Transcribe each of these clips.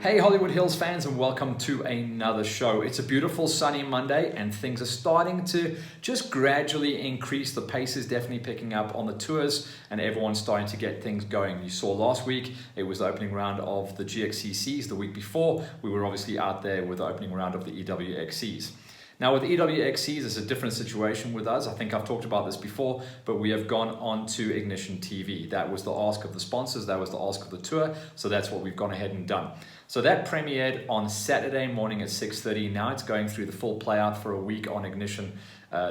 Hey Hollywood Hills fans, and welcome to another show. It's a beautiful sunny Monday and things are starting to just gradually increase. The pace is definitely picking up on the tours and everyone's starting to get things going. You saw last week, it was the opening round of the GXCCs. The week before, we were obviously out there with the opening round of the EWXCs. Now with the EWXCs, it's a different situation with us. I think I've talked about this before, but we have gone on to Ignition TV. That was the ask of the sponsors, that was the ask of the tour, so that's what we've gone ahead and done. So that premiered on Saturday morning at 6:30. Now it's going through the full play out for a week on Ignition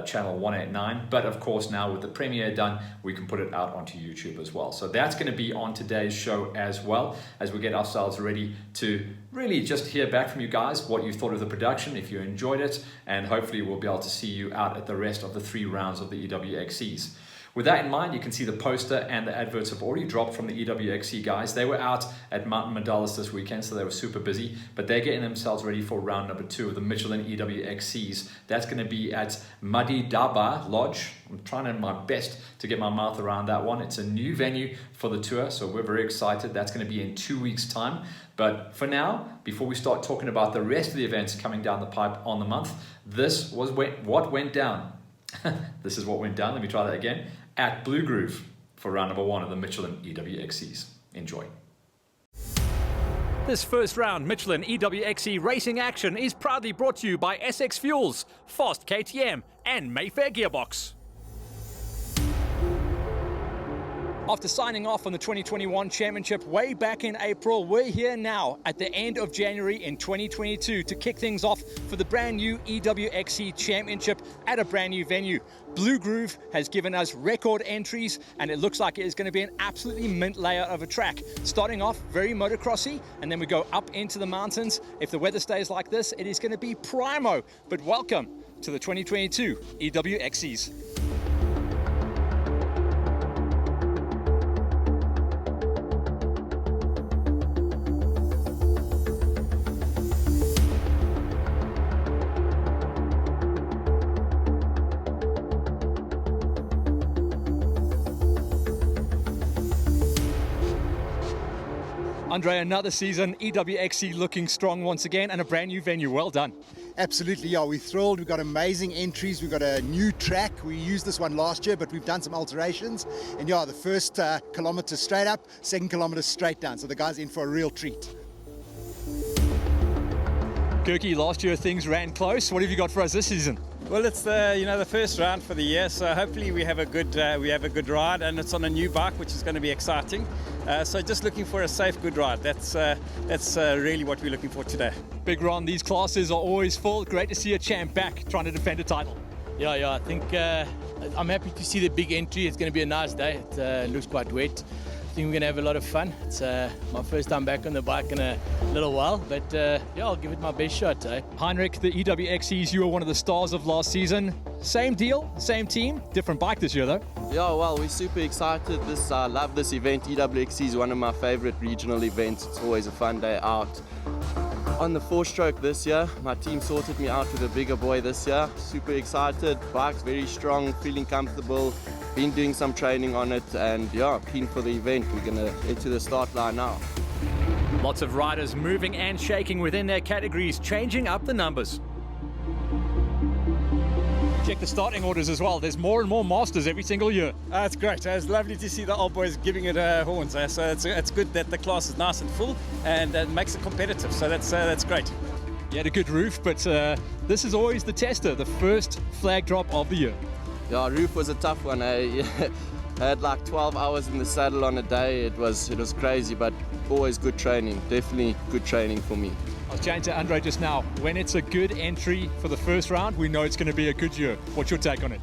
channel 189. But of course now with the premiere done, we can put it out onto YouTube as well. So that's going to be on today's show as well, as we get ourselves ready to really just hear back from you guys what you thought of the production, if you enjoyed it, and hopefully we'll be able to see you out at the rest of the 3 rounds of the EWXCs. With that in mind, you can see the poster and the adverts have already dropped from the EWXC guys. They were out at Mountain Medallas this weekend, so they were super busy, but they're getting themselves ready for round number 2 of the Michelin EWXCs. That's going to be at Madidaba Lodge. I'm trying my best to get my mouth around that one. It's a new venue for the tour, so we're very excited. That's going to be in 2 weeks' time. But for now, before we start talking about the rest of the events coming down the pipe on the month, this was what went down. This is what went down. Let me try that again. At Blue Groove for round number 1 of the Michelin EWXCs. Enjoy. This first round Michelin EWXC racing action is proudly brought to you by SX Fuels, Fast KTM and Mayfair Gearbox. After signing off on the 2021 championship way back in April, we're here now at the end of January in 2022 to kick things off for the brand new EWXC championship at a brand new venue. Blue Groove has given us record entries and it looks like it is going to be an absolutely mint layout of a track. Starting off very motocrossy and then we go up into the mountains. If the weather stays like this, it is going to be primo. But welcome to the 2022 EWXCs. Andre, another season, EWXC looking strong once again and a brand new venue. Well done. Absolutely, yeah, we're thrilled. We've got amazing entries. We've got a new track. We used this one last year, but we've done some alterations. And yeah, the first kilometre straight up, second kilometre straight down. So the guys in for a real treat. Kirky, last year things ran close. What have you got for us this season? Well, it's the first round for the year, so hopefully we have a good ride, and it's on a new bike, which is going to be exciting. So just looking for a safe, good ride. That's really what we're looking for today. Big Ron, these classes are always full. Great to see a champ back trying to defend a title. Yeah, I think I'm happy to see the big entry. It's going to be a nice day. It looks quite wet. I think we're going to have a lot of fun. It's my first time back on the bike in a little while, but yeah, I'll give it my best shot. Heinrich, the EWXCs, you were one of the stars of last season. Same deal, same team, different bike this year though. Yeah, well, we're super excited. I love this event. EWXC is one of my favorite regional events. It's always a fun day out. On the 4-stroke this year, my team sorted me out with a bigger boy this year. Super excited, bike's very strong, feeling comfortable. Been doing some training on it and yeah, keen for the event. We're going to head to the start line now. Lots of riders moving and shaking within their categories, changing up the numbers. Check the starting orders as well. There's more and more masters every single year. It's great. It's lovely to see the old boys giving it horns. So it's good that the class is nice and full and it makes it competitive. So that's great. You had a good roof, but this is always the tester, the first flag drop of the year. Yeah, roof was a tough one. I had like 12 hours in the saddle on a day. It was crazy, but always good training. Definitely good training for me. I was chatting to Andre just now. When it's a good entry for the first round, we know it's going to be a good year. What's your take on it?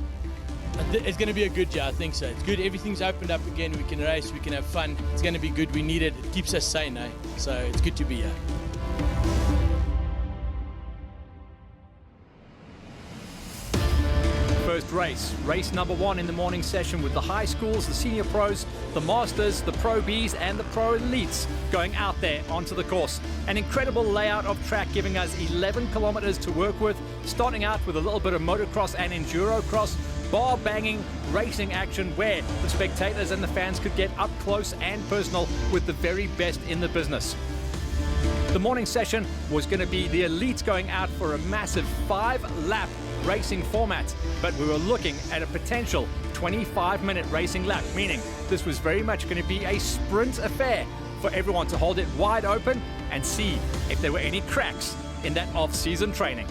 It's going to be a good year, I think so. It's good. Everything's opened up again. We can race, we can have fun. It's going to be good. We need it. It keeps us sane, so it's good to be here. First race number 1 in the morning session with the high schools, the senior pros, the masters, the pro Bs and the pro elites going out there onto the course. An incredible layout of track giving us 11 kilometers to work with, starting out with a little bit of motocross and enduro cross, bar banging racing action where the spectators and the fans could get up close and personal with the very best in the business. The morning session was going to be the elites going out for a massive 5-lap racing format, but we were looking at a potential 25-minute racing lap, meaning this was very much going to be a sprint affair for everyone to hold it wide open and see if there were any cracks in that off-season training.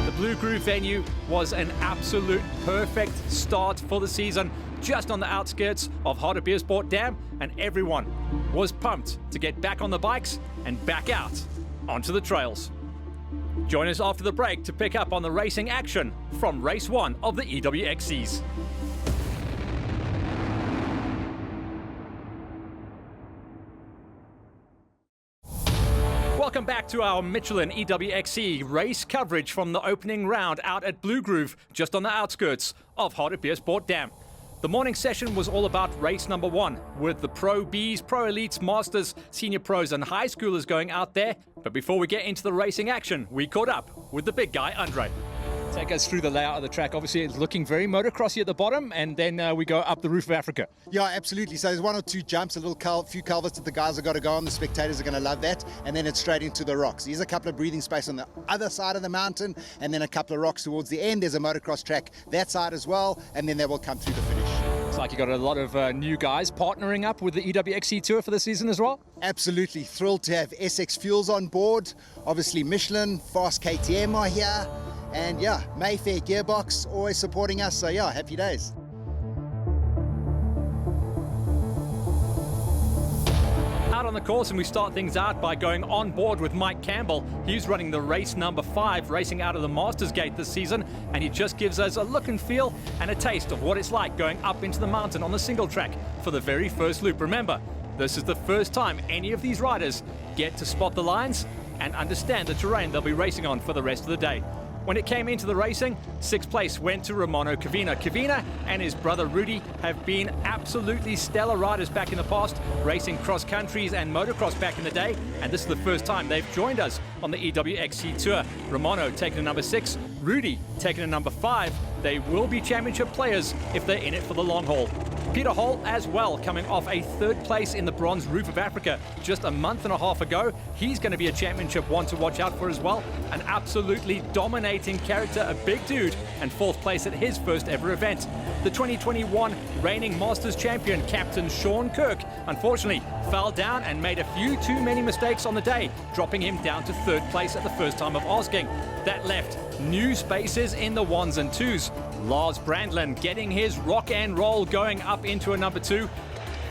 The Blue Groove venue was an absolute perfect start for the season, just on the outskirts of Hartbeespoort Dam, and everyone was pumped to get back on the bikes and back out onto the trails. Join us after the break to pick up on the racing action from race 1 of the EWXCs. Welcome back to our Michelin EWXC race coverage from the opening round out at Blue Groove, just on the outskirts of Hartbeespoort Dam. The morning session was all about race number 1, with the Pro Bs, Pro Elites, Masters, Senior Pros and High Schoolers going out there. But before we get into the racing action, we caught up with the big guy, Andre. Take us through the layout of the track. Obviously, it's looking very motocrossy at the bottom, and then we go up the roof of Africa. Yeah, absolutely. So there's 1 or 2 jumps, a little few culverts that the guys have got to go on. The spectators are going to love that. And then it's straight into the rocks. There's a couple of breathing space on the other side of the mountain, and then a couple of rocks towards the end. There's a motocross track that side as well, and then they will come through the finish. Looks like you got a lot of new guys partnering up with the EWXC Tour for the season as well. Absolutely thrilled to have SX Fuels on board. Obviously Michelin, Fast KTM are here. And yeah, Mayfair Gearbox always supporting us. So yeah, happy days. Out on the course, and we start things out by going on board with Mike Campbell. He's running the race number 5, racing out of the Masters Gate this season, and he just gives us a look and feel and a taste of what it's like going up into the mountain on the single track for the very first loop. Remember, this is the first time any of these riders get to spot the lines and understand the terrain they'll be racing on for the rest of the day. When it came into the racing, 6th place went to Romano Cavina. Cavina and his brother Rudy have been absolutely stellar riders back in the past, racing cross countries and motocross back in the day, and this is the first time they've joined us on the EWXC Tour. Romano taking a number 6, Rudy taking a number 5. They will be championship players if they're in it for the long haul. Peter Hall as well, coming off a 3rd place in the Bronze Roof of Africa just a month and a half ago. He's going to be a championship one to watch out for as well. An absolutely dominating character, a big dude, and 4th place at his first ever event. The 2021 reigning Masters champion, Captain Sean Kirk, unfortunately fell down and made a few too many mistakes on the day, dropping him down to 3rd place at the first time of asking. That left new spaces in the 1s and 2s. Lars Brandlin getting his rock and roll going up into a number 2.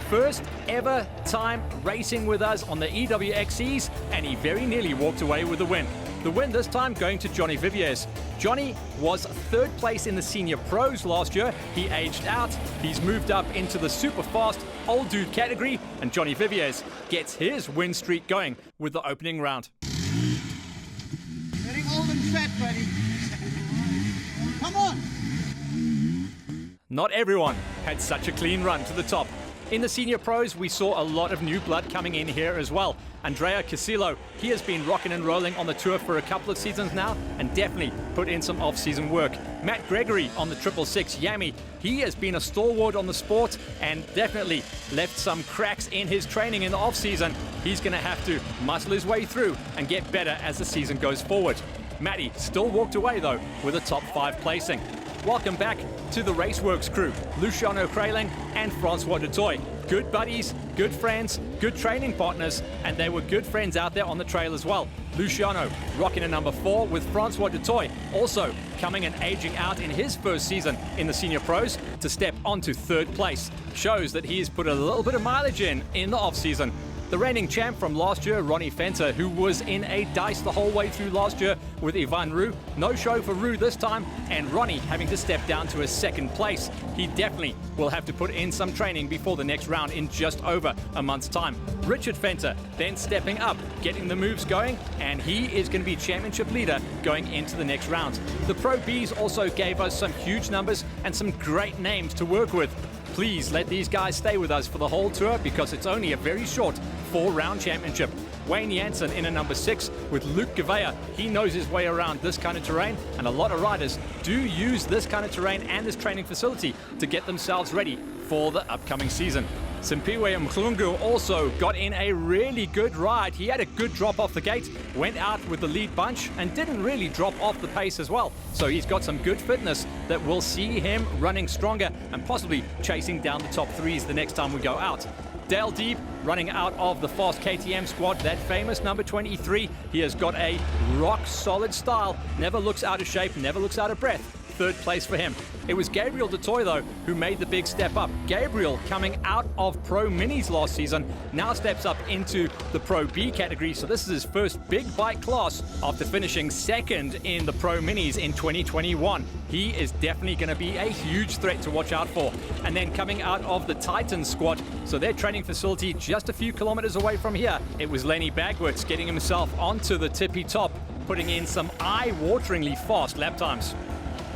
First ever time racing with us on the EWXCs, and he very nearly walked away with the win. The win this time going to Johnny Viviers. Johnny was 3rd place in the Senior Pros last year. He aged out. He's moved up into the super fast old dude category, and Johnny Viviers gets his win streak going with the opening round. Getting old and fat, buddy. Come on. Not everyone had such a clean run to the top. In the Senior Pros, we saw a lot of new blood coming in here as well. Andrea Casillo, he has been rocking and rolling on the tour for a couple of seasons now and definitely put in some off-season work. Matt Gregory on the 666 Yami, he has been a stalwart on the sport and definitely left some cracks in his training in the off-season. He's going to have to muscle his way through and get better as the season goes forward. Matty still walked away though with a top 5 placing. Welcome back to the Raceworks crew, Luciano Kraling and Francois Dutoy. Good buddies, good friends, good training partners, and they were good friends out there on the trail as well. Luciano rocking a number 4 with Francois Dutoy, also coming and aging out in his first season in the Senior Pros to step onto 3rd place. Shows that he has put a little bit of mileage in the off-season. The reigning champ from last year, Ronnie Fenter, who was in a dice the whole way through last year with Ivan Roux. No show for Roux this time, and Ronnie having to step down to a 2nd place. He definitely will have to put in some training before the next round in just over a month's time. Richard Fenter then stepping up, getting the moves going, and he is going to be championship leader going into the next round. The Pro Bs also gave us some huge numbers and some great names to work with. Please let these guys stay with us for the whole tour because it's only a very short 4-round championship. Wayne Jansen in a number 6 with Luke Gavea. He knows his way around this kind of terrain, and a lot of riders do use this kind of terrain and this training facility to get themselves ready for the upcoming season. Simpiwe Mhlungu also got in a really good ride. He had a good drop off the gate, went out with the lead bunch, and didn't really drop off the pace as well. So he's got some good fitness that will see him running stronger and possibly chasing down the top threes the next time we go out. Dale Deeb running out of the fast KTM squad, that famous number 23. He has got a rock solid style, never looks out of shape, never looks out of breath. Third place for him. It was Gabriel DeToy, though, who made the big step up. Gabriel, coming out of Pro Minis last season, now steps up into the Pro B category. So this is his first big bike class after finishing second in the Pro Minis in 2021. He is definitely going to be a huge threat to watch out for. And then coming out of the Titan squad, so their training facility just a few kilometers away from here, it was Lenny Bagwitz getting himself onto the tippy top, putting in some eye-wateringly fast lap times.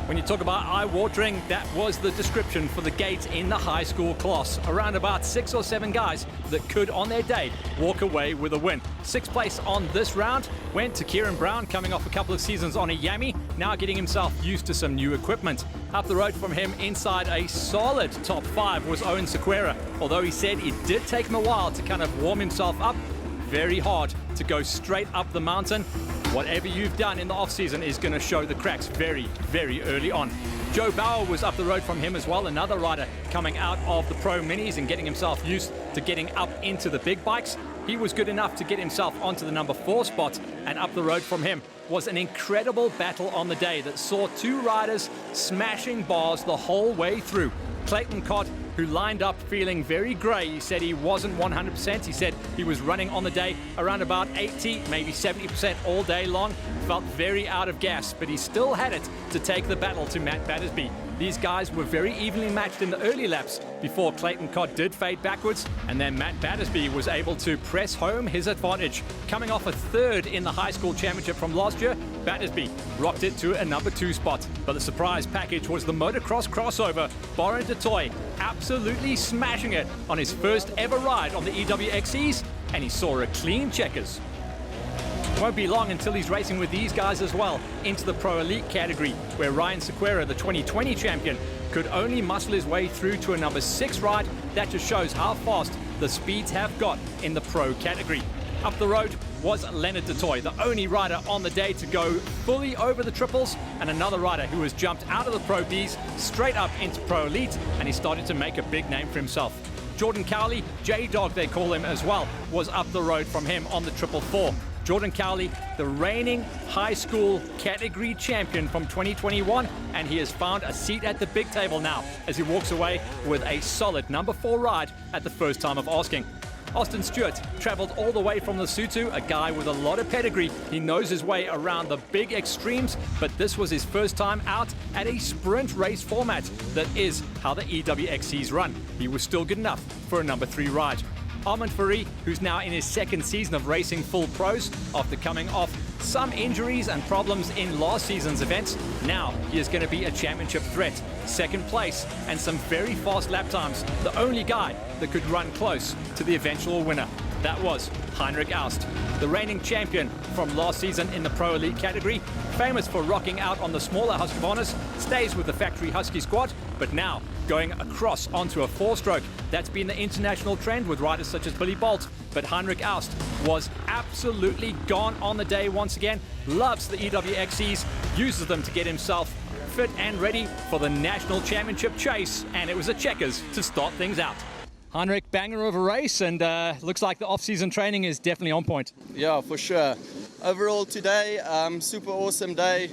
When you talk about eye-watering, that was the description for the gate in the high school class. Around about 6 or 7 guys that could, on their day, walk away with a win. 6th place on this round went to Kieran Brown, coming off a couple of seasons on a Yami, now getting himself used to some new equipment. Up the road from him, inside a solid top 5, was Owen Sequeira. Although he said it did take him a while to kind of warm himself up, very hard to go straight up the mountain. Whatever you've done in the off-season is going to show the cracks very, very early on. Joe Bauer was up the road from him as well, another rider coming out of the Pro Minis and getting himself used to getting up into the big bikes. He was good enough to get himself onto the number 4 spot, and up the road from him was an incredible battle on the day that saw 2 riders smashing bars the whole way through. Clayton Cott, who lined up feeling very grey. He said he wasn't 100%. He said he was running on the day around about 80, maybe 70% all day long. Felt very out of gas, but he still had it to take the battle to Matt Battersby. These guys were very evenly matched in the early laps before Clayton Cott did fade backwards, and then Matt Battersby was able to press home his advantage. Coming off a 3rd in the high school championship from last year, Battersby rocked it to a number 2 spot. But the surprise package was the motocross crossover. Boren DeToy absolutely smashing it on his first ever ride on the EWXCs, and he saw a clean checkers. Won't be long until he's racing with these guys as well into the Pro Elite category, where Ryan Sequeira, the 2020 champion, could only muscle his way through to a number 6 ride. That just shows how fast the speeds have got in the Pro category. Up the road was Leonard DeToy, the only rider on the day to go fully over the triples, and another rider who has jumped out of the Pro Bs straight up into Pro Elite, and he started to make a big name for himself. Jordan Cowley, J-Dog they call him as well, was up the road from him on the 444. Jordan Cowley, the reigning high school category champion from 2021, and he has found a seat at the big table now as he walks away with a solid number 4 ride at the first time of asking. Austin Stewart traveled all the way from Lesotho, a guy with a lot of pedigree. He knows his way around the big extremes, but this was his first time out at a sprint race format. That is how the EWXCs run. He was still good enough for a number 3 ride. Armand Fari, who's now in his 2nd season of racing full pros after coming off some injuries and problems in last season's events, now he is going to be a championship threat. 2nd place and some very fast lap times. The only guy that could run close to the eventual winner. That was Heinrich Aust, the reigning champion from last season in the Pro Elite category, famous for rocking out on the smaller Husqvarnas, stays with the factory Husky squad, but now going across onto a 4-stroke. That's been the international trend with riders such as Billy Bolt, but Heinrich Aust was absolutely gone on the day once again, loves the EWXCs, uses them to get himself fit and ready for the national championship chase, and it was a checkers to start things out. Heinrich, banger of a race, and looks like the off-season training is definitely on point. Yeah, for sure. Overall today, super awesome day.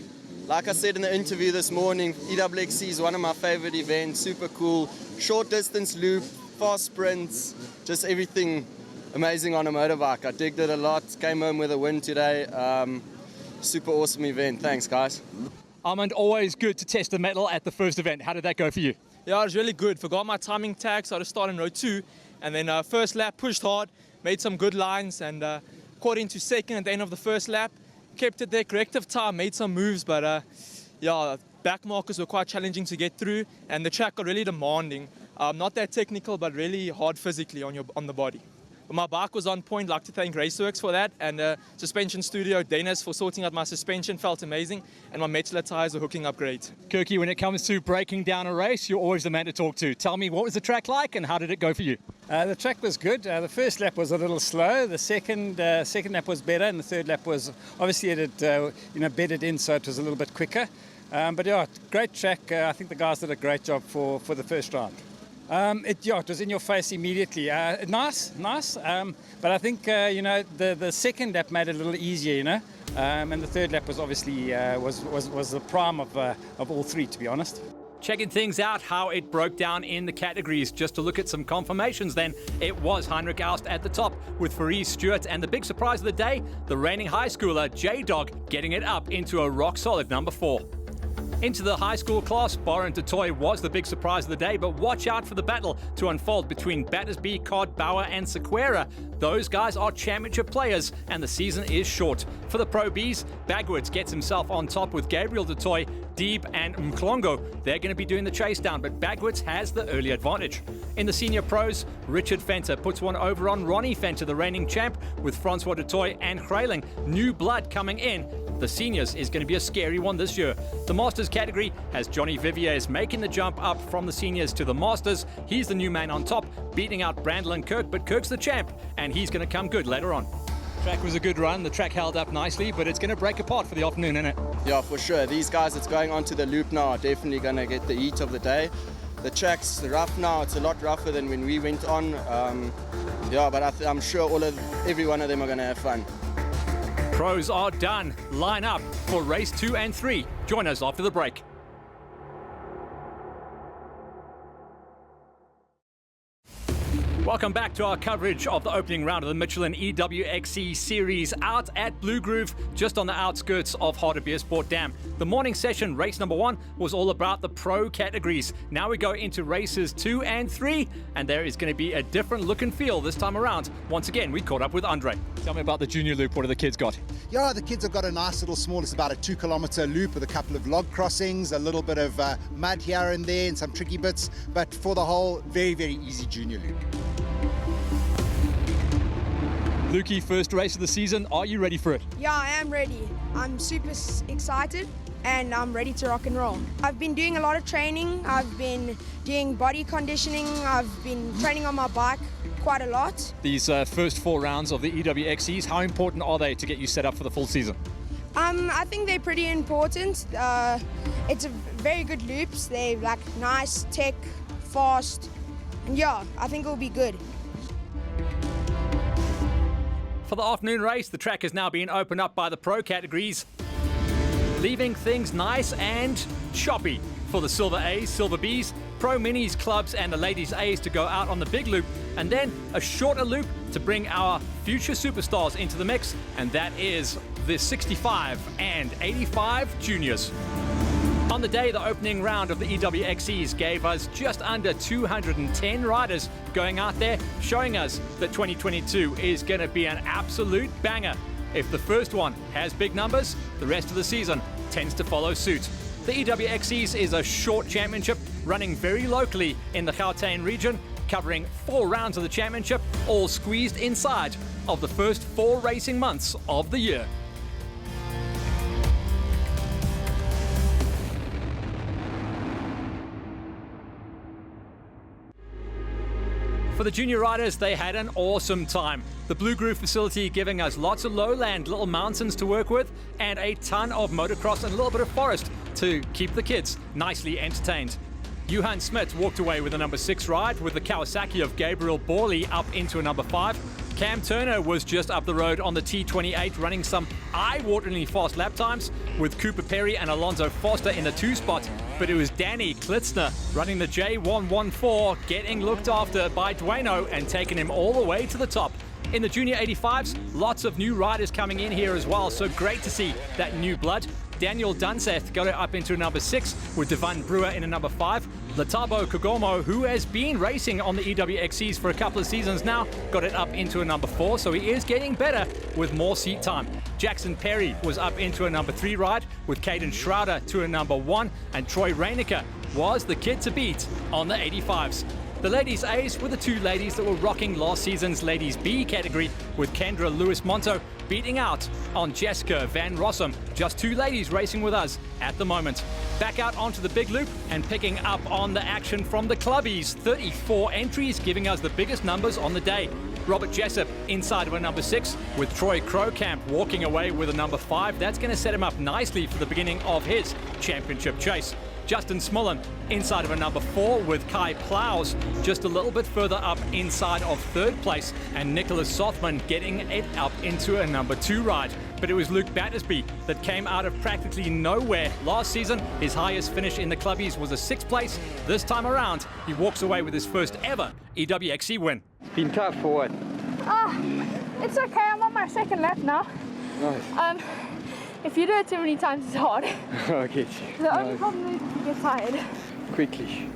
Like I said in the interview this morning, EWXC is one of my favorite events, super cool. Short distance loop, fast sprints, just everything amazing on a motorbike. I digged it a lot, came home with a win today. Super awesome event, thanks guys. Armand, always good to test the metal at the first event. How did that go for you? Yeah, it was really good. Forgot my timing tag, so I had to start in row 2. And then first lap, pushed hard, made some good lines, and caught into 2nd at the end of the first lap. Kept it there, corrective time, made some moves, but yeah, back markers were quite challenging to get through, and the track got really demanding. Not that technical, but really hard physically on the body. But my bike was on point. I'd like to thank Raceworks for that, and Suspension Studio, Dennis, for sorting out my suspension, felt amazing, and my Metzler tires were hooking up great. Kirky, when it comes to breaking down a race, you're always the man to talk to. Tell me, what was the track like, and how did it go for you? The track was good. The first lap was a little slow. The second lap was better, and the third lap was obviously it had bedded in, so it was a little bit quicker. But yeah, great track. I think the guys did a great job for the first round. It was in your face immediately. Nice. But I think the second lap made it a little easier, and the third lap was obviously was the prime of all three, to be honest. Checking things out, how it broke down in the categories. Just to look at some confirmations then, it was Heinrich Aust at the top with Fareed Stewart, and the big surprise of the day, the reigning high schooler J-Dog getting it up into a rock-solid number 4. Into the high school class, Boren Dutoy was the big surprise of the day, but watch out for the battle to unfold between Battersby, Cod, Bauer and Sequeira. Those guys are championship players and the season is short. For the Pro Bs, Bagwoods gets himself on top with Gabriel Dutoy, Deeb and Mklongo. They're going to be doing the chase down, but Bagwoods has the early advantage. In the senior pros, Richard Fenter puts one over on Ronnie Fenter, the reigning champ, with Francois Dutoy and Hreiling. New blood coming in. The seniors is going to be a scary one this year. The Masters category has Johnny Viviers making the jump up from the seniors to the Masters. He's the new man on top, beating out Brandlin Kirk, but Kirk's the champ, and he's going to come good later on. Track was a good run. The track held up nicely, but it's going to break apart for the afternoon, isn't it? Yeah, for sure. These guys that's going onto the loop now are definitely going to get the heat of the day. The track's rough now. It's a lot rougher than when we went on. But I'm sure every one of them are going to have fun. Pros are done. Line up for race 2 and 3. Join us after the break. Welcome back to our coverage of the opening round of the Michelin EWXC series out at Blue Groove, just on the outskirts of Hartbeespoort Dam. The morning session, race number 1, was all about the pro categories. Now we go into races 2 and 3, and there is going to be a different look and feel this time around. Once again, we caught up with Andre. Tell me about the junior loop. What have the kids got? Yeah, the kids have got a nice little small, it's about a 2-kilometer loop with a couple of log crossings, a little bit of mud here and there and some tricky bits, but for the whole, very, very easy junior loop. Lukey, first race of the season. Are you ready for it? Yeah, I am ready. I'm super excited and I'm ready to rock and roll. I've been doing a lot of training. I've been doing body conditioning. I've been training on my bike quite a lot. These first 4 rounds of the EWXCs, how important are they to get you set up for the full season? I think they're pretty important. It's a very good loops. They're like nice, tech, fast. And yeah, I think it'll be good. For the afternoon race, the track is now being opened up by the pro categories, leaving things nice and choppy for the Silver A's, Silver B's, Pro Minis, Clubs and the Ladies A's to go out on the big loop, and then a shorter loop to bring our future superstars into the mix, and that is the 65 and 85 juniors. On the day, the opening round of the EWXCs gave us just under 210 riders going out there, showing us that 2022 is going to be an absolute banger. If the first one has big numbers, the rest of the season tends to follow suit. The EWXCs is a short championship running very locally in the Gauteng region, covering 4 rounds of the championship, all squeezed inside of the first 4 racing months of the year. For the junior riders, they had an awesome time. The Blue Groove facility giving us lots of lowland, little mountains to work with, and a ton of motocross and a little bit of forest to keep the kids nicely entertained. Johan Smith walked away with a number 6 ride, with the Kawasaki of Gabriel Borley up into a number 5. Cam Turner was just up the road on the T28 running some eye-wateringly fast lap times, with Cooper Perry and Alonso Foster in the 2 spot, but it was Danny Klitzner running the J114, getting looked after by Dueno and taking him all the way to the top. In the junior 85s, lots of new riders coming in here as well, so great to see that new blood. Daniel Dunseth got it up into a number 6 with Devon Brewer in a number 5. Latabo Kogomo, who has been racing on the EWXCs for a couple of seasons now, got it up into a number 4, so he is getting better with more seat time. Jackson Perry was up into a number 3 ride with Caden Schroeder to a number 1, and Troy Reinecker was the kid to beat on the 85s. The ladies A's were the two ladies that were rocking last season's ladies B category, with Kendra Lewis-Monto beating out on Jessica Van Rossum. Just two ladies racing with us at the moment. Back out onto the big loop and picking up on the action from the clubbies. 34 entries, giving us the biggest numbers on the day. Robert Jessup inside of a number 6, with Troy Crowcamp walking away with a number 5. That's going to set him up nicely for the beginning of his championship chase. Justin Smullen inside of a number 4, with Kai Plows just a little bit further up inside of 3rd place, and Nicholas Sothman getting it up into a number 2 ride. But it was Luke Battersby that came out of practically nowhere last season. His highest finish in the clubbies was a 6th place. This time around, he walks away with his first ever EWXC win. Been tough for what? It's okay, I'm on my 2nd lap now. Nice. If you do it too many times, it's hard. I get you. The only problem is you get tired. Quickly.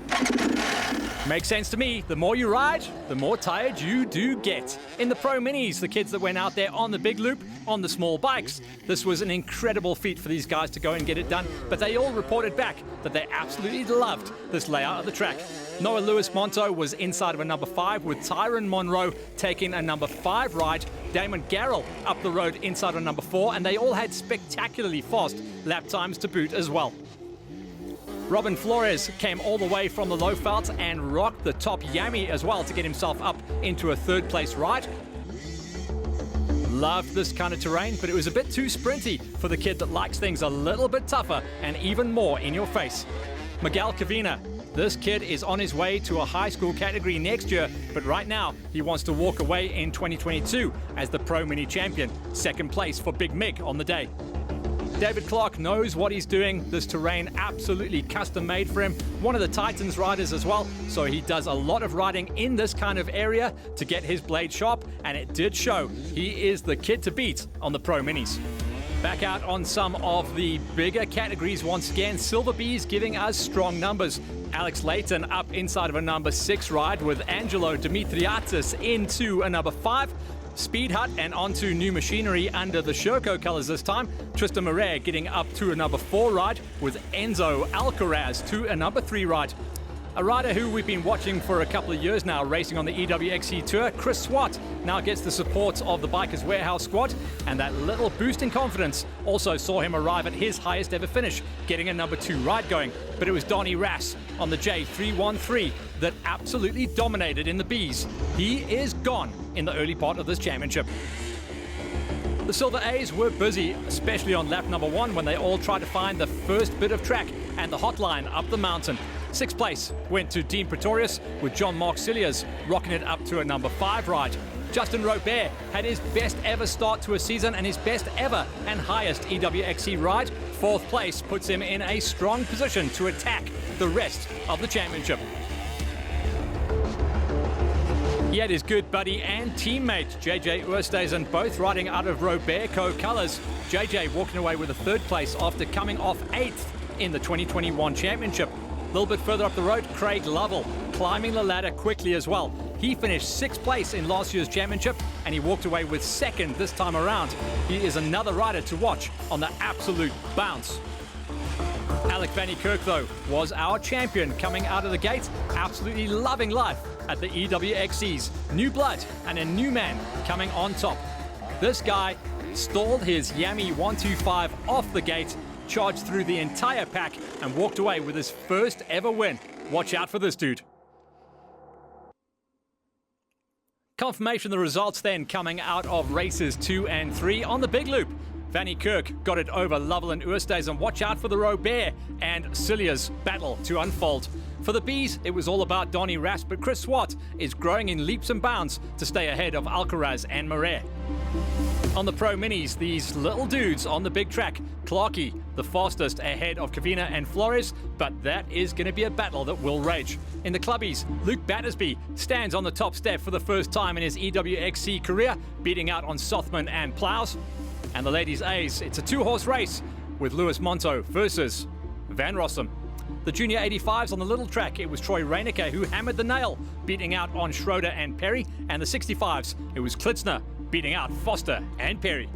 Makes sense to me. The more you ride, the more tired you do get. In the Pro Minis, the kids that went out there on the big loop, on the small bikes, this was an incredible feat for these guys to go and get it done, but they all reported back that they absolutely loved this layout of the track. Noah Lewis-Monto was inside of a number 5, with Tyron Monroe taking a number 5 ride. Damon Garrell up the road inside of number 4, and they all had spectacularly fast lap times to boot as well. Robin Flores came all the way from the low felt and rocked the top yammy as well to get himself up into a 3rd place ride. Loved this kind of terrain, but it was a bit too sprinty for the kid that likes things a little bit tougher and even more in your face. Miguel Cavina. This kid is on his way to a high school category next year, but right now he wants to walk away in 2022 as the Pro Mini champion. 2nd place for Big Mig on the day. David Clark knows what he's doing. This terrain absolutely custom made for him. One of the Titans riders as well, so he does a lot of riding in this kind of area to get his blade sharp, and it did show. He is the kid to beat on the Pro Minis. Back out on some of the bigger categories once again. Silver Bees giving us strong numbers. Alex Layton up inside of a number 6 ride, with Angelo Dimitriatis into a number 5. Speed Hut and onto New Machinery under the Sherco colors this time. Tristan Murray getting up to a number 4 ride, with Enzo Alcaraz to a number 3 ride. A rider who we've been watching for a couple of years now racing on the EWXC Tour, Chris Swart, now gets the support of the Bikers Warehouse squad, and that little boost in confidence also saw him arrive at his highest ever finish, getting a number 2 ride going. But it was Donnie Rass on the J313 that absolutely dominated in the Bs. He is gone in the early part of this championship. The Silver A's were busy, especially on lap number 1, when they all tried to find the first bit of track and the hotline up the mountain. 6th place went to Dean Pretorius, with John Mark Cilliers rocking it up to a number 5 ride. Justin Robert had his best ever start to a season and his best ever and highest EWXC ride. 4th place puts him in a strong position to attack the rest of the championship. He had his good buddy and teammate JJ Oosthuizen both riding out of Roberco colours. JJ walking away with a 3rd place after coming off 8th in the 2021 championship. A little bit further up the road, Craig Lovell climbing the ladder quickly as well. He finished 6th place in last year's championship, and he walked away with 2nd this time around. He is another rider to watch on the absolute bounce. Alec Van Kirk, though, was our champion coming out of the gate, absolutely loving life at the EWXC's. New blood and a new man coming on top. This guy stalled his Yami 125 off the gate, charged through the entire pack, and walked away with his first ever win. Watch out for this dude. Confirmation of the results then coming out of races 2 and 3 on the big loop. Vanny Kirk got it over Lovell and Oosthuizen. Watch out for the Robert and Cilliers battle to unfold. For the Bees, it was all about Donnie Rass, but Chris Swart is growing in leaps and bounds to stay ahead of Alcaraz and Murray. On the Pro Minis, these little dudes on the big track. Clarkey, the fastest ahead of Cavina and Flores, but that is going to be a battle that will rage. In the clubbies, Luke Battersby stands on the top step for the first time in his EWXC career, beating out on Sothman and Plows. And the ladies' A's, it's a 2-horse race with Lewis-Monto versus Van Rossum. The Junior 85s on the little track, it was Troy Reinicke who hammered the nail, beating out on Schroeder and Perry. And the 65s, it was Klitzner beating out Foster and Perry.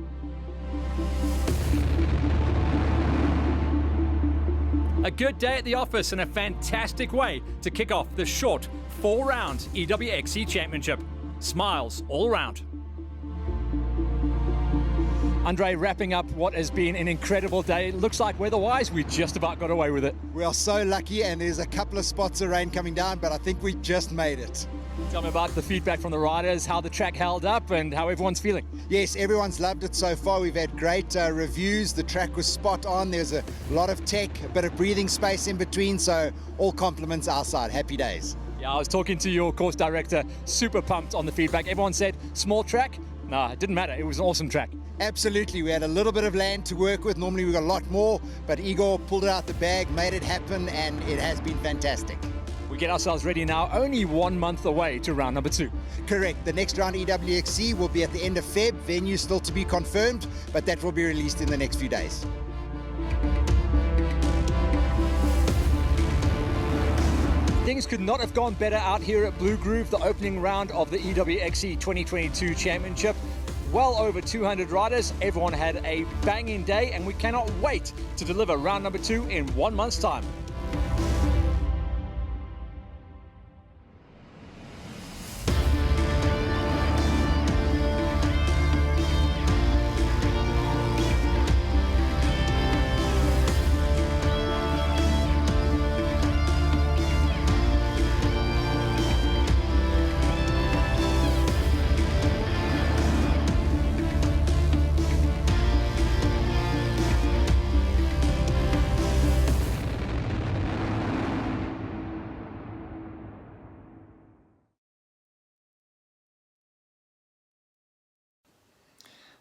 A good day at the office and a fantastic way to kick off the short 4-round EWXC Championship. Smiles all around. Andre, wrapping up what has been an incredible day. Looks like weather-wise, we just about got away with it. We are so lucky, and there's a couple of spots of rain coming down, but I think we just made it. Tell me about the feedback from the riders, how the track held up and how everyone's feeling. Yes, everyone's loved it so far. We've had great reviews. The track was spot on. There's a lot of tech, a bit of breathing space in between, so all compliments our side. Happy days. Yeah, I was talking to your course director, super pumped on the feedback. Everyone said, small track? No, it didn't matter. It was an awesome track. Absolutely. We had a little bit of land to work with. Normally we got a lot more, but Igor pulled it out the bag, made it happen, and it has been fantastic. We get ourselves ready now, only 1 month away to round number 2. Correct. The next round EWXC will be at the end of Feb. Venue still to be confirmed, but that will be released in the next few days. Things could not have gone better out here at Blue Groove, the opening round of the EWXC 2022 Championship. Well over 200 riders, everyone had a banging day, and we cannot wait to deliver round number 2 in 1 month's time.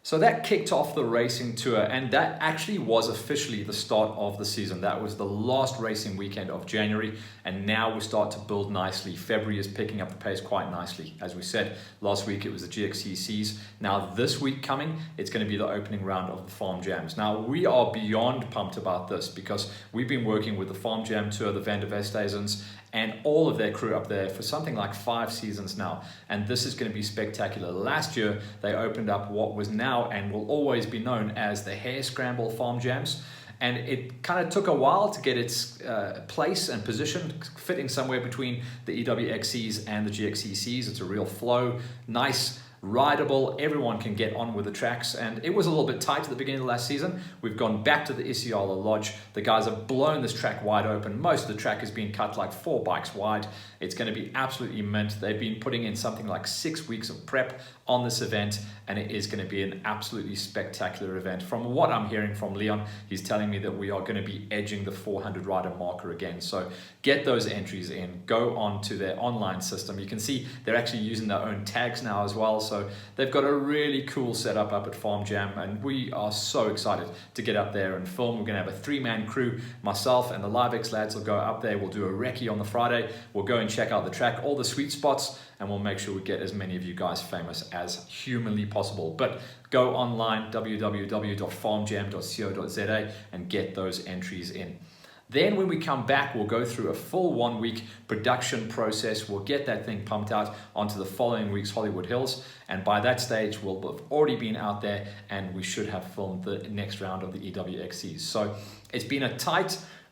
So that kicked off the racing tour, and that actually was officially the start of the season. That was the last racing weekend of January, and now we start to build nicely. February is picking up the pace quite nicely. As we said, last week it was the GXCCs. Now this week coming, it's going to be the opening round of the Farm Jams. Now we are beyond pumped about this because we've been working with the Farm Jam Tour, the Van der Westhuizens, and all of their crew up there for something like 5 seasons now. And this is going to be spectacular. Last year, they opened up what was now and will always be known as the Hare Scramble Farm Jams. And it kind of took a while to get its place and position, fitting somewhere between the EWXCs and the GXCCs. It's a real flow, nice, rideable, everyone can get on with the tracks, and it was a little bit tight at the beginning of last season. We've gone back to the Isiala Lodge. The guys have blown this track wide open. Most of the track has been cut like 4 bikes wide. It's going to be absolutely mint. They've been putting in something like 6 weeks of prep on this event, and it is going to be an absolutely spectacular event. From what I'm hearing from Leon, he's telling me that we are going to be edging the 400 rider marker again. So get those entries in, go on to their online system. You can see they're actually using their own tags now as well. So they've got a really cool setup up at Farm Jam, and we are so excited to get up there and film. We're going to have a 3-man crew. Myself and the LiveX lads will go up there. We'll do a recce on the Friday. We'll go and check out the track, all the sweet spots, and we'll make sure we get as many of you guys famous as humanly possible. But go online, www.farmjam.co.za, and get those entries in. Then when we come back, we'll go through a full 1-week production process. We'll get that thing pumped out onto the following week's Hollywood Hills. And by that stage, we'll have already been out there, and we should have filmed the next round of the EWXCs. So it's been a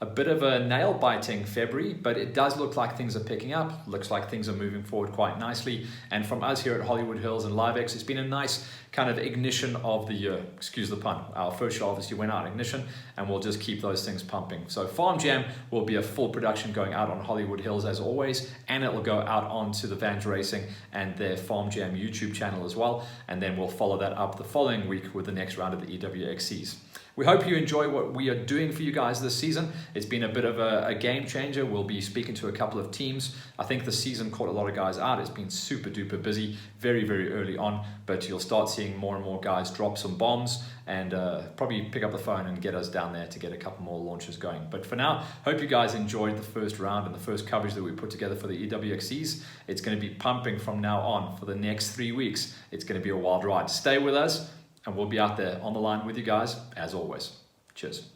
bit of a nail-biting February, but it does look like things are picking up. Looks like things are moving forward quite nicely. And from us here at Hollywood Hills and LiveX, it's been a nice kind of ignition of the year. Excuse the pun. Our first show obviously went out ignition, and we'll just keep those things pumping. So Farm Jam will be a full production going out on Hollywood Hills as always, and it will go out onto the Vans Racing and their Farm Jam YouTube channel as well. And then we'll follow that up the following week with the next round of the EWXCs. We hope you enjoy what we are doing for you guys this season. It's been a bit of a game changer. We'll be speaking to a couple of teams. I think the season caught a lot of guys out. It's been super duper busy, very, very early on, but you'll start seeing more and more guys drop some bombs and probably pick up the phone and get us down there to get a couple more launches going. But for now, hope you guys enjoyed the first round and the first coverage that we put together for the EWXCs. It's going to be pumping from now on for the next 3 weeks. It's going to be a wild ride. Stay with us, and we'll be out there on the line with you guys as always. Cheers.